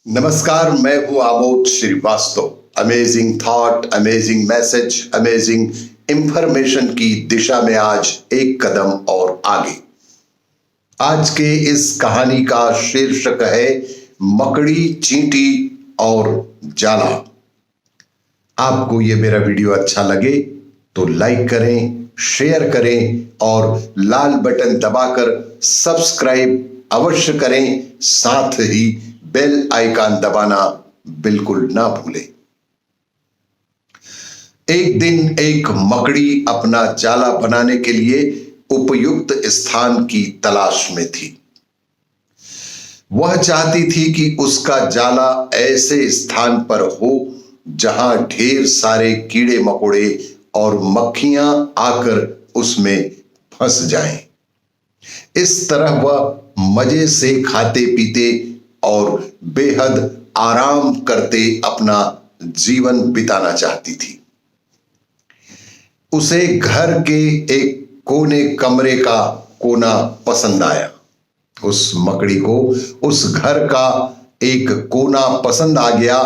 नमस्कार, मैं हूं Amod Shrivastava. Amazing thought, amazing message, amazing information की दिशा में आज एक कदम और आगे। आज के इस कहानी का शीर्षक है मकड़ी, चींटी और जाला। आपको ये मेरा वीडियो अच्छा लगे तो लाइक करें, शेयर करें और लाल बटन दबाकर सब्सक्राइब अवश्य करें। साथ ही बेल आइकन दबाना बिल्कुल ना भूलें। एक दिन एक मकड़ी अपना जाला बनाने के लिए उपयुक्त स्थान की तलाश में थी। वह चाहती थी कि उसका जाला ऐसे स्थान पर हो जहां ढेर सारे कीड़े मकोड़े और मक्खियां आकर उसमें फंस जाएं। इस तरह वह मजे से खाते पीते और बेहद आराम करते अपना जीवन बिताना चाहती थी। उसे घर के एक कोने कमरे का कोना पसंद आया। उस मकड़ी को उस घर का एक कोना पसंद आ गया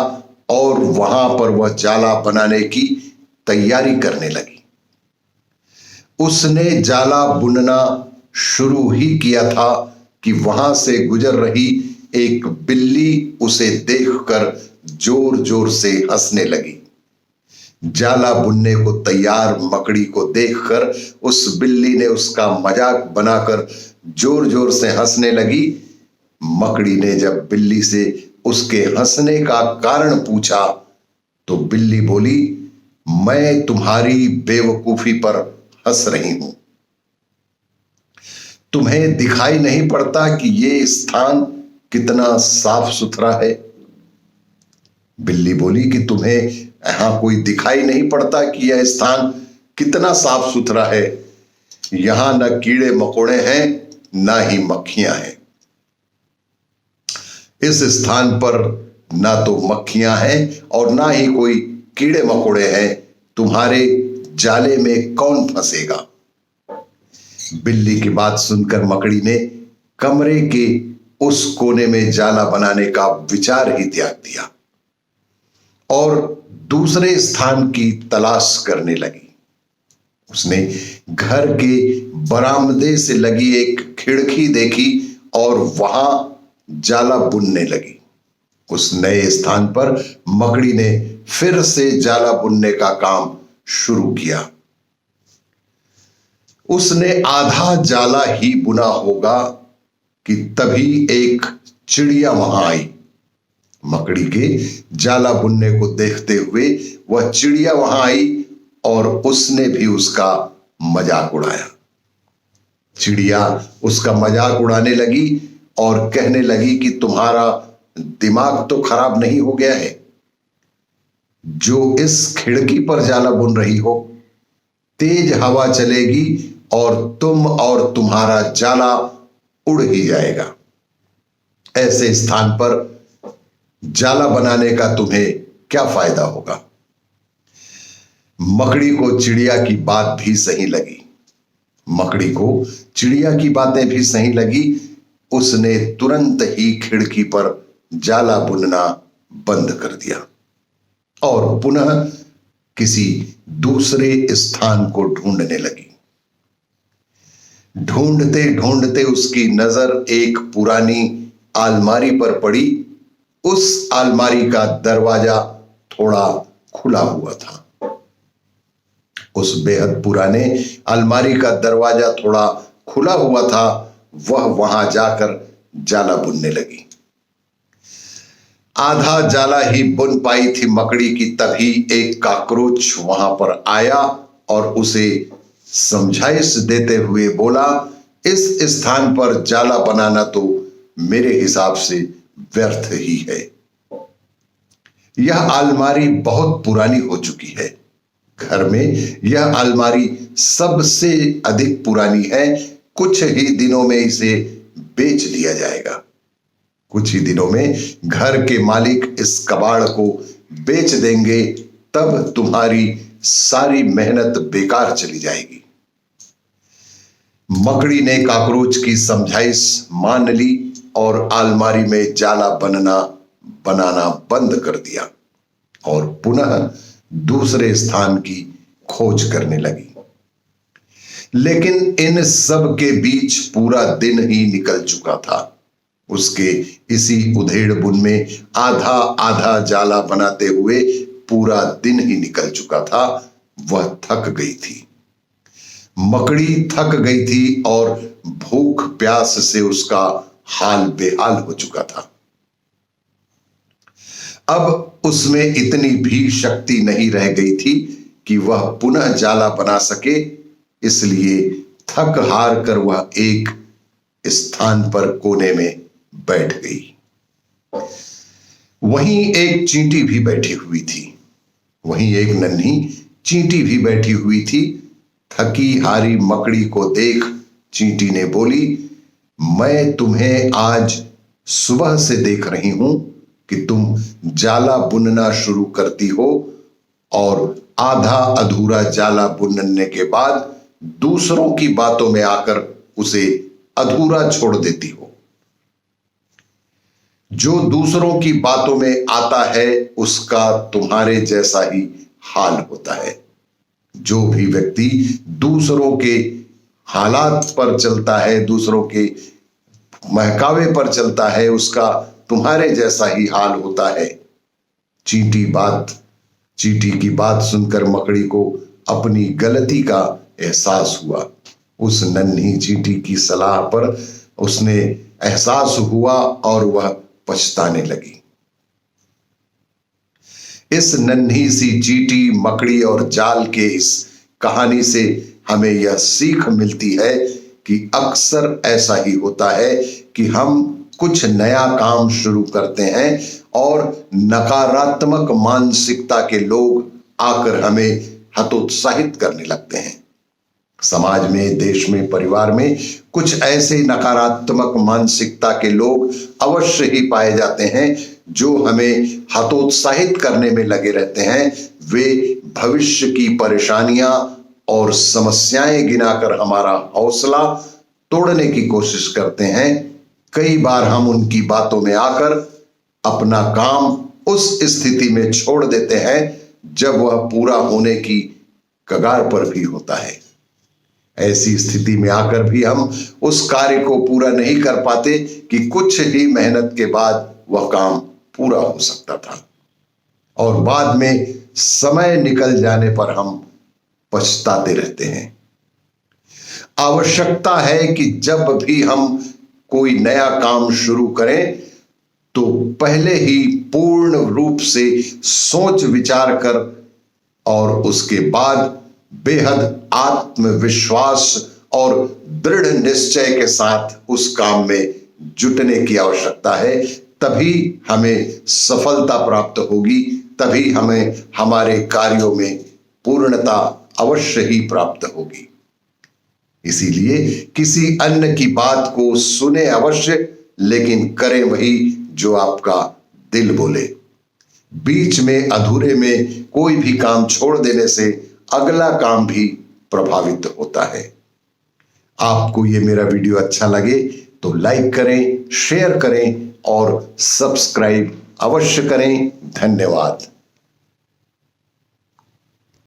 और वहां पर वह जाला बनाने की तैयारी करने लगी। उसने जाला बुनना शुरू ही किया था कि वहां से गुजर रही एक बिल्ली उसे देखकर जोर जोर से हंसने लगी। जाला बुनने को तैयार मकड़ी को देखकर उस बिल्ली ने उसका मजाक बनाकर जोर जोर से हंसने लगी। मकड़ी ने जब बिल्ली से उसके हंसने का कारण पूछा तो बिल्ली बोली, मैं तुम्हारी बेवकूफी पर हंस रही हूं। तुम्हें दिखाई नहीं पड़ता कि ये स्थान कितना साफ सुथरा है? बिल्ली बोली कि तुम्हें यहां कोई दिखाई नहीं पड़ता कि यह स्थान कितना साफ सुथरा है? यहां न कीड़े मकोड़े हैं, ना ही मक्खियां हैं। इस स्थान पर ना तो मक्खियां हैं और ना ही कोई कीड़े मकोड़े हैं। तुम्हारे जाले में कौन फंसेगा? बिल्ली की बात सुनकर मकड़ी ने कमरे के उस कोने में जाला बनाने का विचार ही त्याग दिया और दूसरे स्थान की तलाश करने लगी। उसने घर के बरामदे से लगी एक खिड़की देखी और वहां जाला बुनने लगी। उस नए स्थान पर मकड़ी ने फिर से जाला बुनने का काम शुरू किया। उसने आधा जाला ही बुना होगा कि तभी एक चिड़िया वहां आई। मकड़ी के जाला बुनने को देखते हुए वह चिड़िया वहां आई और उसने भी उसका मजाक उड़ाया। चिड़िया उसका मजाक उड़ाने लगी और कहने लगी कि तुम्हारा दिमाग तो खराब नहीं हो गया है जो इस खिड़की पर जाला बुन रही हो? तेज हवा चलेगी और तुम और तुम्हारा जाला उड़ ही जाएगा। ऐसे स्थान पर जाला बनाने का तुम्हें क्या फायदा होगा? मकड़ी को चिड़िया की बात भी सही लगी। मकड़ी को चिड़िया की बातें भी सही लगी। उसने तुरंत ही खिड़की पर जाला बुनना बंद कर दिया और पुनः किसी दूसरे स्थान को ढूंढने लगी। ढूंढते ढूंढते उसकी नजर एक पुरानी अलमारी पर पड़ी। उस अलमारी का दरवाजा थोड़ा खुला हुआ था। उस बेहद पुराने अलमारी का दरवाजा थोड़ा खुला हुआ था। वह वहां जाकर जाला बुनने लगी। आधा जाला ही बुन पाई थी मकड़ी की, तभी एक काकरोच वहां पर आया और उसे समझाइश देते हुए बोला, इस स्थान पर जाला बनाना तो मेरे हिसाब से व्यर्थ ही है। यह अलमारी बहुत पुरानी हो चुकी है। घर में यह अलमारी सबसे अधिक पुरानी है। कुछ ही दिनों में इसे बेच दिया जाएगा। कुछ ही दिनों में घर के मालिक इस कबाड़ को बेच देंगे, तब तुम्हारी सारी मेहनत बेकार चली जाएगी। मकड़ी ने काकरोच की समझाइश मान ली और अलमारी में जाला बनना बनाना बंद कर दिया और पुनः दूसरे स्थान की खोज करने लगी। लेकिन इन सब के बीच पूरा दिन ही निकल चुका था। उसके इसी उधेड़ बुन में आधा आधा जाला बनाते हुए पूरा दिन ही निकल चुका था। वह थक गई थी, मकड़ी थक गई थी और भूख प्यास से उसका हाल बेहाल हो चुका था। अब उसमें इतनी भी शक्ति नहीं रह गई थी कि वह पुनः जाला बना सके, इसलिए थक हार कर वह एक स्थान पर कोने में बैठ गई। वहीं एक चींटी भी बैठी हुई थी, वहीं एक नन्ही चींटी भी बैठी हुई थी। थकी हारी मकड़ी को देख चींटी ने बोली, मैं तुम्हें आज सुबह से देख रही हूं कि तुम जाला बुनना शुरू करती हो और आधा अधूरा जाला बुनने के बाद दूसरों की बातों में आकर उसे अधूरा छोड़ देती हो। जो दूसरों की बातों में आता है उसका तुम्हारे जैसा ही हाल होता है। जो भी व्यक्ति दूसरों के हालात पर चलता है, दूसरों के महकावे पर चलता है, उसका तुम्हारे जैसा ही हाल होता है। चींटी की बात सुनकर मकड़ी को अपनी गलती का एहसास हुआ। उस नन्ही चींटी की सलाह पर उसने एहसास हुआ और वह पछताने लगी। इस नन्ही सी चींटी, मकड़ी और जाल के इस कहानी से हमें यह सीख मिलती है कि अक्सर ऐसा ही होता है कि हम कुछ नया काम शुरू करते हैं और नकारात्मक मानसिकता के लोग आकर हमें हतोत्साहित करने लगते हैं। समाज में, देश में, परिवार में कुछ ऐसे नकारात्मक मानसिकता के लोग अवश्य ही पाए जाते हैं जो हमें हतोत्साहित करने में लगे रहते हैं। वे भविष्य की परेशानियां और समस्याएं गिनाकर हमारा हौसला तोड़ने की कोशिश करते हैं। कई बार हम उनकी बातों में आकर अपना काम उस स्थिति में छोड़ देते हैं जब वह पूरा होने की कगार पर भी होता है। ऐसी स्थिति में आकर भी हम उस कार्य को पूरा नहीं कर पाते कि कुछ ही मेहनत के बाद वह काम पूरा हो सकता था और बाद में समय निकल जाने पर हम पछताते रहते हैं। आवश्यकता है कि जब भी हम कोई नया काम शुरू करें तो पहले ही पूर्ण रूप से सोच विचार कर और उसके बाद बेहद आत्मविश्वास और दृढ़ निश्चय के साथ उस काम में जुटने की आवश्यकता है। तभी हमें सफलता प्राप्त होगी, तभी हमें हमारे कार्यों में पूर्णता अवश्य ही प्राप्त होगी। इसीलिए किसी अन्य की बात को सुने अवश्य, लेकिन करें वही जो आपका दिल बोले। बीच में अधूरे में कोई भी काम छोड़ देने से अगला काम भी प्रभावित होता है। आपको ये मेरा वीडियो अच्छा लगे तो लाइक करें, शेयर करें और सब्सक्राइब अवश्य करें। धन्यवाद।